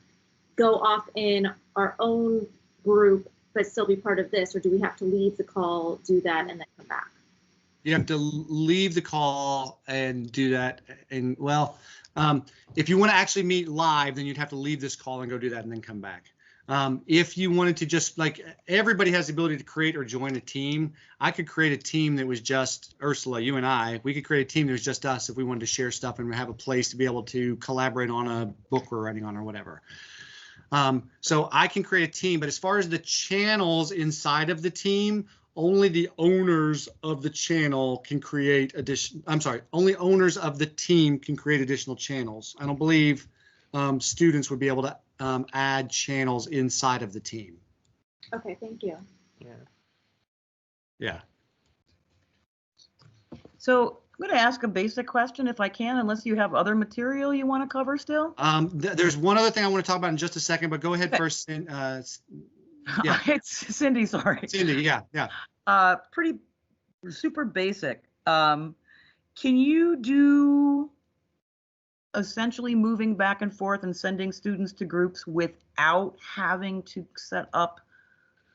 go off in our own group but still be part of this, or do we have to leave the call, do that, and then come back? You have to leave the call and do that. And well, if you want to actually meet live, then you'd have to leave this call and go do that and then come back. If you wanted to just, like, everybody has the ability to create or join a team. I could create a team that was just Ursula, you and I. We could create a team that was just us if we wanted to share stuff and have a place to be able to collaborate on a book we're writing on or whatever. So I can create a team, but as far as the channels inside of the team, only the owners of the channel can create only owners of the team can create additional channels. I don't believe students would be able to add channels inside of the team. Okay, thank you. Yeah. So I'm going to ask a basic question if I can, unless you have other material you want to cover still. There's one other thing I want to talk about in just a second, but go ahead first. Yeah. It's Cindy, sorry. Cindy, yeah. Pretty super basic. Can you do essentially moving back and forth and sending students to groups without having to set up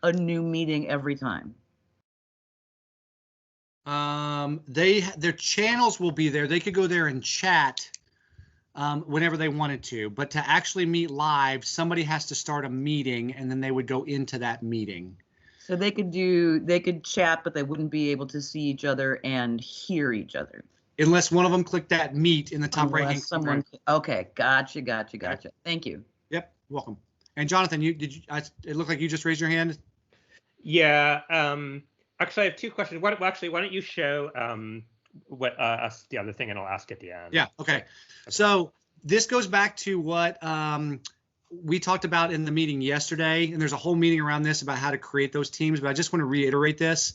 a new meeting every time? Their channels will be there. They could go there and chat whenever they wanted to, but to actually meet live, somebody has to start a meeting and then they would go into that meeting. So they could chat, but they wouldn't be able to see each other and hear each other. Unless one of them clicked that meet in the top right hand corner. Okay, gotcha. Thank you. Yep, welcome. And Jonathan, it looked like you just raised your hand. Yeah. Actually, I have two questions. Why don't you show what us the other thing, and I'll ask at the end. Yeah. Okay. So this goes back to what we talked about in the meeting yesterday, and there's a whole meeting around this about how to create those teams. But I just want to reiterate this.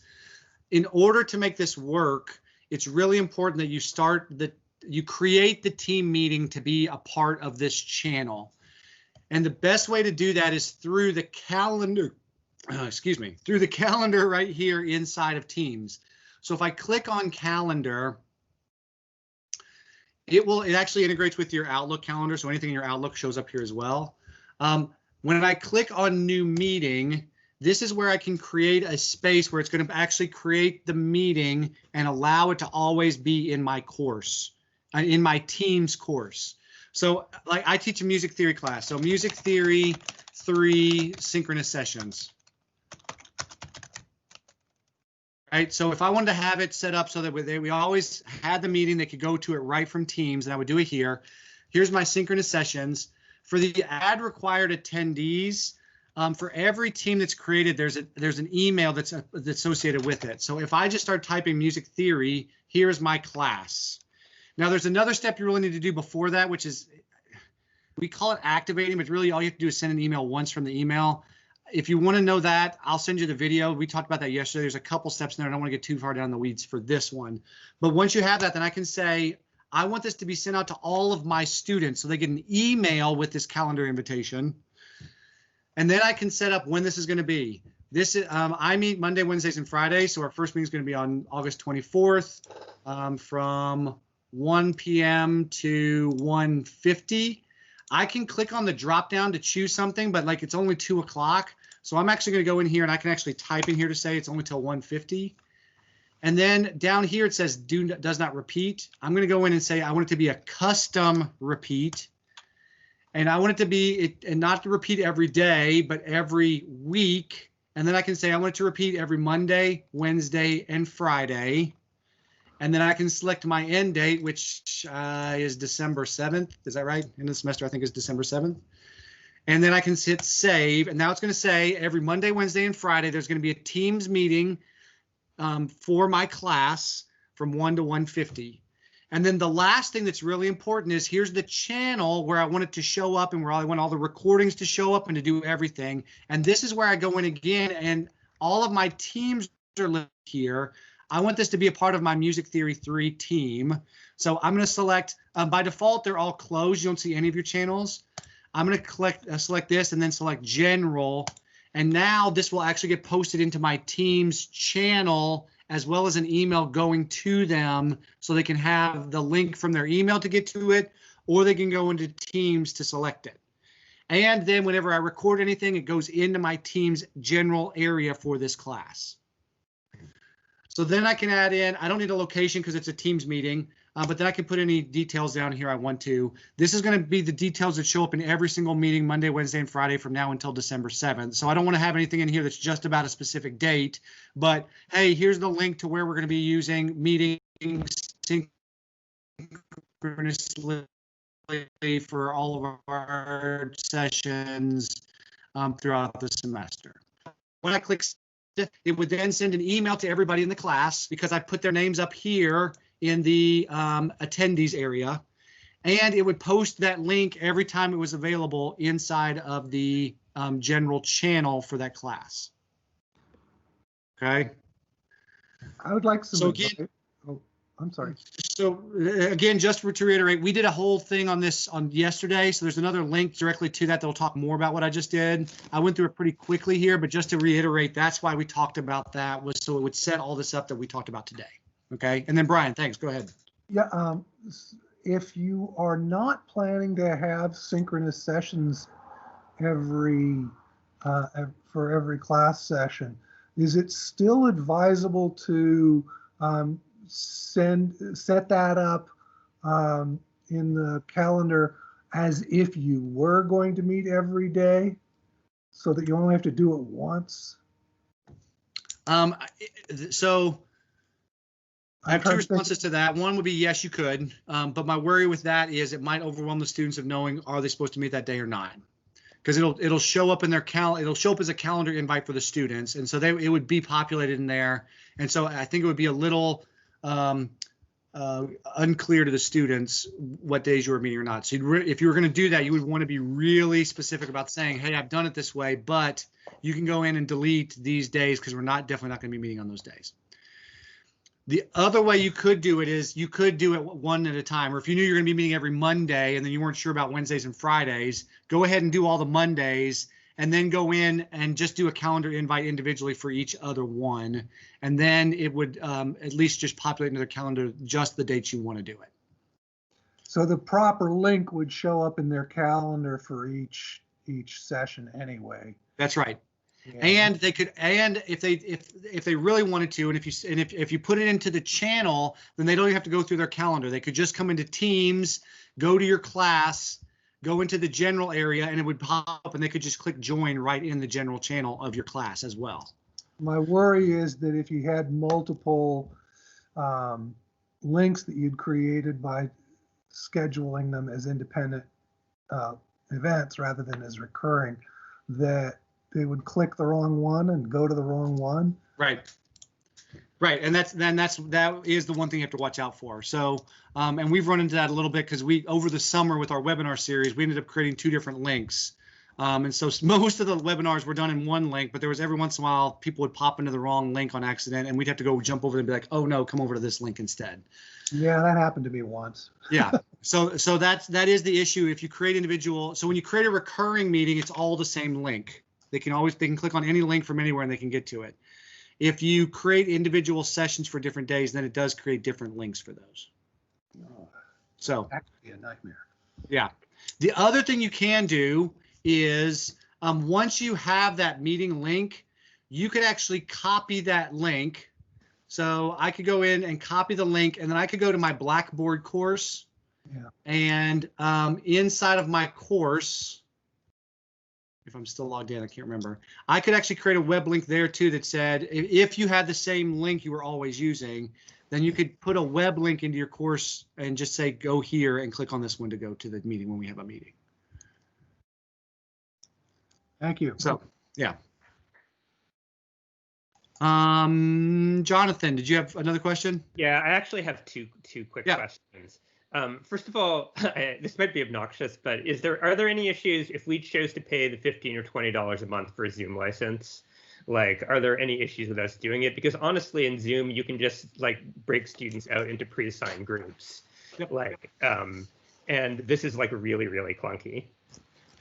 In order to make this work, it's really important that you create the team meeting to be a part of this channel. And the best way to do that is through the calendar, through the calendar right here inside of Teams. So if I click on calendar, it actually integrates with your Outlook calendar. So anything in your Outlook shows up here as well. When I click on new meeting, this is where I can create a space where it's going to actually create the meeting and allow it to always be in my course, in my Teams course. So like I teach a music theory class. So music theory 3 synchronous sessions. Right. So if I wanted to have it set up so that we always had the meeting, they could go to it right from Teams, and I would do it here. Here's my synchronous sessions. For the add required attendees, for every team that's created, there's an email that's associated with it. So if I just start typing music theory, here's my class. Now there's another step you really need to do before that, which is, we call it activating, but really all you have to do is send an email once from the email. If you want to know that, I'll send you the video. We talked about that yesterday. There's a couple steps in there. I don't want to get too far down the weeds for this one. But once you have that, then I can say, I want this to be sent out to all of my students so they get an email with this calendar invitation. And then I can set up when this is going to be. This is, I meet Monday, Wednesdays, and Fridays. So our first meeting is going to be on August 24th from 1 p.m. to 1:50. I can click on the drop down to choose something, but like it's only 2 o'clock. So I'm actually going to go in here and I can actually type in here to say it's only till 1:50. And then down here it says does not repeat. I'm going to go in and say I want it to be a custom repeat. And I want it to be and not to repeat every day, but every week. And then I can say I want it to repeat every Monday, Wednesday, and Friday. And then I can select my end date, which is December 7th. Is that right? End of the semester, I think, is December 7th. And then I can hit save. And now it's going to say every Monday, Wednesday, and Friday, there's going to be a Teams meeting for my class from 1 to 1:50. And then the last thing that's really important is here's the channel where I want it to show up and where I want all the recordings to show up and to do everything. And this is where I go in again, and all of my teams are listed here. I want this to be a part of my Music Theory 3 team. So I'm going to select, by default, they're all closed. You don't see any of your channels. I'm going to select this and then select general. And now this will actually get posted into my team's channel as well as an email going to them so they can have the link from their email to get to it, or they can go into Teams to select it. And then whenever I record anything, it goes into my Teams general area for this class. So then I can add in, I don't need a location because it's a Teams meeting, but then I can put any details down here I want to. This is going to be the details that show up in every single meeting Monday, Wednesday, and Friday from now until December 7th. So I don't want to have anything in here that's just about a specific date, but hey, here's the link to where we're going to be using meetings synchronously for all of our sessions throughout the semester. When I click, it would then send an email to everybody in the class because I put their names up here in the attendees area, and it would post that link every time it was available inside of the general channel for that class. Okay. I would like some. So again, oh, I'm sorry. So again, just to reiterate, we did a whole thing on this on yesterday. So there's another link directly to that that'll talk more about what I just did. I went through it pretty quickly here, but just to reiterate, that's why we talked about that, was so it would set all this up that we talked about today. Okay, and then Brian, thanks. Go ahead. Yeah, if you are not planning to have synchronous sessions for every class session, is it still advisable to set that up in the calendar as if you were going to meet every day, so that you only have to do it once? So I have two responses to that. One would be yes, you could, but my worry with that is it might overwhelm the students of knowing, are they supposed to meet that day or not? Because it'll show up in their it'll show up as a calendar invite for the students, and so it would be populated in there. And so I think it would be a little unclear to the students what days you were meeting or not. So if you were going to do that, you would want to be really specific about saying, hey, I've done it this way, but you can go in and delete these days because we're definitely not going to be meeting on those days. The other way you could do it is you could do it one at a time, or if you knew you're going to be meeting every Monday and then you weren't sure about Wednesdays and Fridays, go ahead and do all the Mondays and then go in and just do a calendar invite individually for each other one. And then it would at least just populate into their calendar just the dates you want to do it. So the proper link would show up in their calendar for each session anyway. That's right. Yeah. And they could, and if they really wanted to, and if you put it into the channel, then they don't even have to go through their calendar. They could just come into Teams, go to your class, go into the general area, and it would pop up, and they could just click join right in the general channel of your class as well. My worry is that if you had multiple links that you'd created by scheduling them as independent events rather than as recurring, that they would click the wrong one and go to the wrong one. Right. Right, and that is the one thing you have to watch out for. So, and we've run into that a little bit because over the summer with our webinar series, we ended up creating 2 different links. And so most of the webinars were done in one link, but there was every once in a while people would pop into the wrong link on accident, and we'd have to go jump over and be like, oh no, come over to this link instead. Yeah, that happened to me once. Yeah. So that is the issue. If you create individual, so when you create a recurring meeting, it's all the same link. They can click on any link from anywhere and they can get to it. If you create individual sessions for different days, then it does create different links for those. So actually a nightmare. Yeah. The other thing you can do is once you have that meeting link, you could actually copy that link. So I could go in and copy the link, and then I could go to my Blackboard course. Yeah. And inside of my course, if I'm still logged in, I can't remember. I could actually create a web link there too that said, if you had the same link you were always using, then you could put a web link into your course and just say, go here and click on this one to go to the meeting when we have a meeting. Thank you. So, yeah. Jonathan, did you have another question? Yeah, I actually have two quick questions. First of all, this might be obnoxious, but are there any issues if we chose to pay the $15 or $20 a month for a Zoom license? Like, are there any issues with us doing it? Because honestly, in Zoom, you can just like break students out into pre-assigned groups. Yep. Like, and this is like really, really clunky.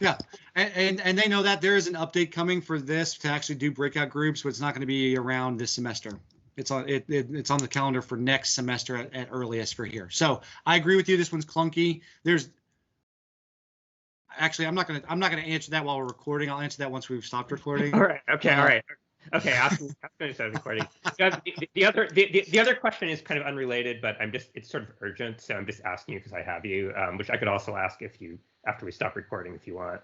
Yeah, and they know that there is an update coming for this to actually do breakout groups, but it's not going to be around this semester. It's on it's on the calendar for next semester at earliest for here. So I agree with you. This one's clunky. There's actually I'm not gonna answer that while we're recording. I'll answer that once we've stopped recording. All right. Okay. All right. Okay. After I start recording. The other question is kind of unrelated, but it's sort of urgent, so I'm just asking you because I have you, which I could also ask after we stop recording if you want.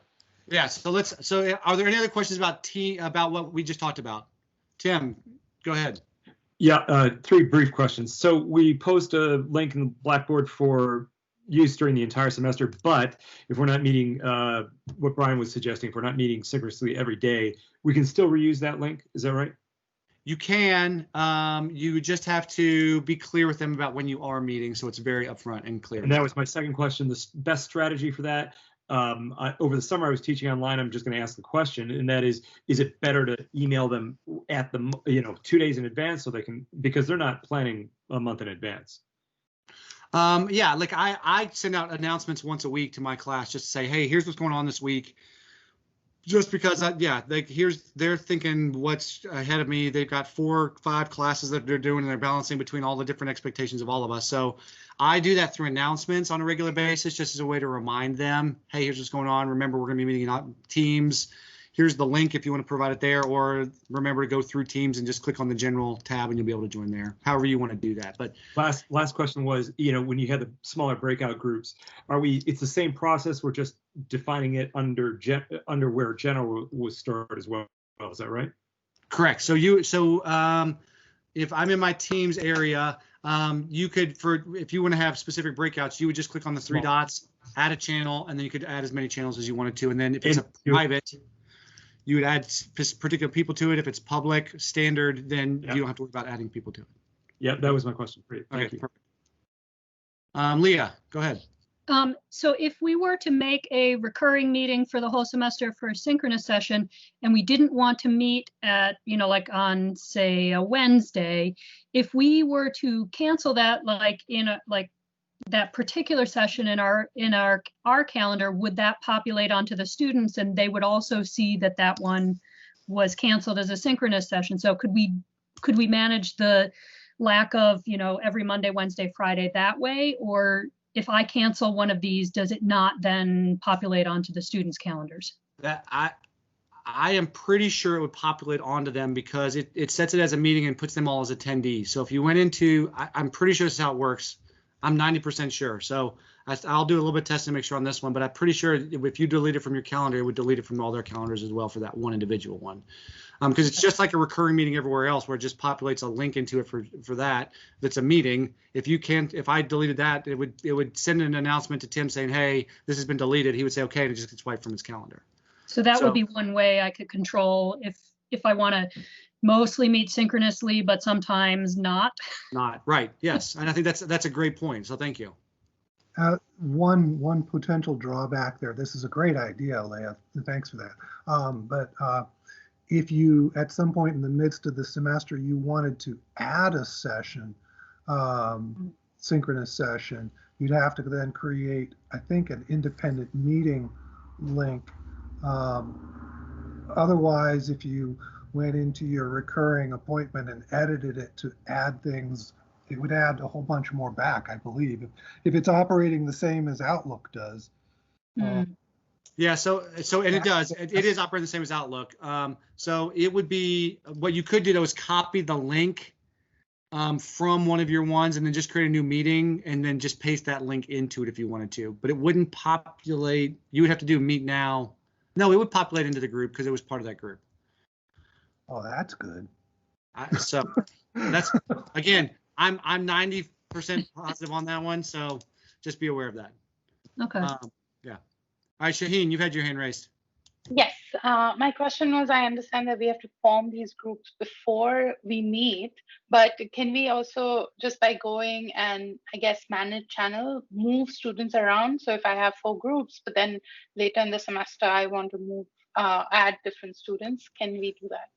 Yeah. So are there any other questions about what we just talked about? Tim, go ahead. Yeah, 3 brief questions. So we post a link in the Blackboard for use during the entire semester, but if we're not meeting, what Brian was suggesting, if we're not meeting synchronously every day, we can still reuse that link. Is that right? You can. You just have to be clear with them about when you are meeting, so it's very upfront and clear. And that was my second question. The best strategy for that. Over the summer, I was teaching online. I'm just going to ask the question, and that is it better to email them at 2 days in advance so they can, because they're not planning a month in advance? Yeah, like I send out announcements once a week to my class just to say, hey, here's what's going on this week. Just because, they're thinking what's ahead of me. They've got 4 or 5 classes that they're doing, and they're balancing between all the different expectations of all of us. So I do that through announcements on a regular basis, just as a way to remind them, hey, here's what's going on. Remember, we're going to be meeting on Teams. Here's the link if you want to provide it there, or remember to go through Teams and just click on the general tab and you'll be able to join there. However you want to do that. But last question was, when you had the smaller breakout groups, it's the same process? We're just defining it under where general was stored as well. Is that right? Correct. So if I'm in my Teams area, you could, if you want to have specific breakouts, you would just click on the 3 dots, add a channel, and then you could add as many channels as you wanted to. And then if it's a private, you would add particular people to it. If it's public standard, then you don't have to worry about adding people to it. Yeah, that was my question. Great. Thank you. Perfect. Leah, go ahead. So if we were to make a recurring meeting for the whole semester for a synchronous session, and we didn't want to meet at, like on, say, a Wednesday, if we were to cancel that, that particular session in our calendar, would that populate onto the students, and they would also see that one was canceled as a synchronous session? So could we manage the lack of, every Monday, Wednesday, Friday that way? Or if I cancel one of these, does it not then populate onto the students' calendars? That I am pretty sure it would populate onto them, because it sets it as a meeting and puts them all as attendees. So if you went into, I'm pretty sure this is how it works. I'm 90% sure. So I'll do a little bit of testing to make sure on this one, but I'm pretty sure if you delete it from your calendar, it would delete it from all their calendars as well for that one individual one. Because it's just like a recurring meeting everywhere else, where it just populates a link into it for that. That's a meeting. If I deleted that, it would send an announcement to Tim saying, hey, this has been deleted. He would say, okay, and it just gets wiped from his calendar. So that would be one way I could control if I want to mostly meet synchronously, but sometimes not. Not right. Yes, and I think that's a great point. So thank you. One potential drawback there. This is a great idea, Leah. Thanks for that. But if you, at some point in the midst of the semester, you wanted to add a session, synchronous session, you'd have to then create, I think, an independent meeting link. Otherwise, if you went into your recurring appointment and edited it to add things, it would add a whole bunch more back, I believe, if it's operating the same as Outlook does. Yeah, so and it does. It is operating the same as Outlook. So it would be, what you could do though is copy the link from one of your ones and then just create a new meeting and then just paste that link into it if you wanted to. But it wouldn't populate. You would have to do Meet Now. No, it would populate into the group because it was part of that group. Oh, that's good. So that's, again, I'm 90% positive on that one. So just be aware of that. Okay. Yeah. All right, Shaheen, you've had your hand raised. Yes, my question was, I understand that we have to form these groups before we meet, but can we also, just by going and, I guess, manage channel, move students around? So if I have 4 groups, but then later in the semester, I want to move, add different students, can we do that?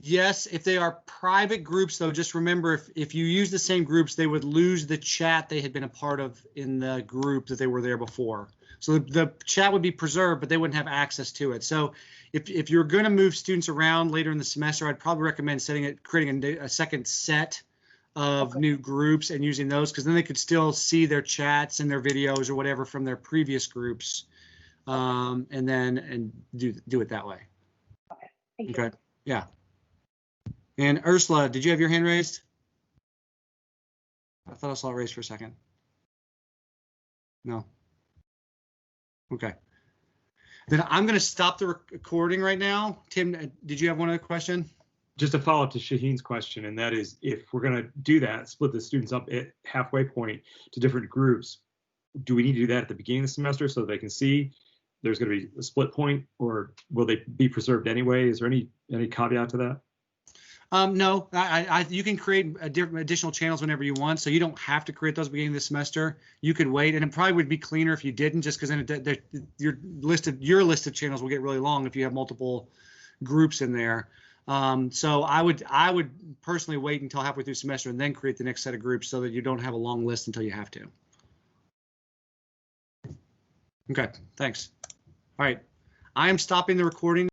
Yes, if they are private groups, though, just remember, if you use the same groups, they would lose the chat they had been a part of in the group that they were there before. So the chat would be preserved, but they wouldn't have access to it. So if you're going to move students around later in the semester, I'd probably recommend creating a second set of new groups and using those, because then they could still see their chats and their videos or whatever from their previous groups, and do it that way. Okay. Thank you. Okay. Yeah. And Ursula, did you have your hand raised? I thought I saw it raised for a second. No. Okay. Then I'm going to stop the recording right now. Tim, did you have one other question? Just a follow-up to Shaheen's question, and that is, if we're going to do that, split the students up at halfway point to different groups, do we need to do that at the beginning of the semester so they can see there's going to be a split point, or will they be preserved anyway? Is there any caveat to that? No, you can create additional channels whenever you want, so you don't have to create those beginning of the semester. You could wait, and it probably would be cleaner if you didn't, just because then your list of channels will get really long if you have multiple groups in there. So I would personally wait until halfway through the semester and then create the next set of groups so that you don't have a long list until you have to. Okay, thanks. All right, I am stopping the recording.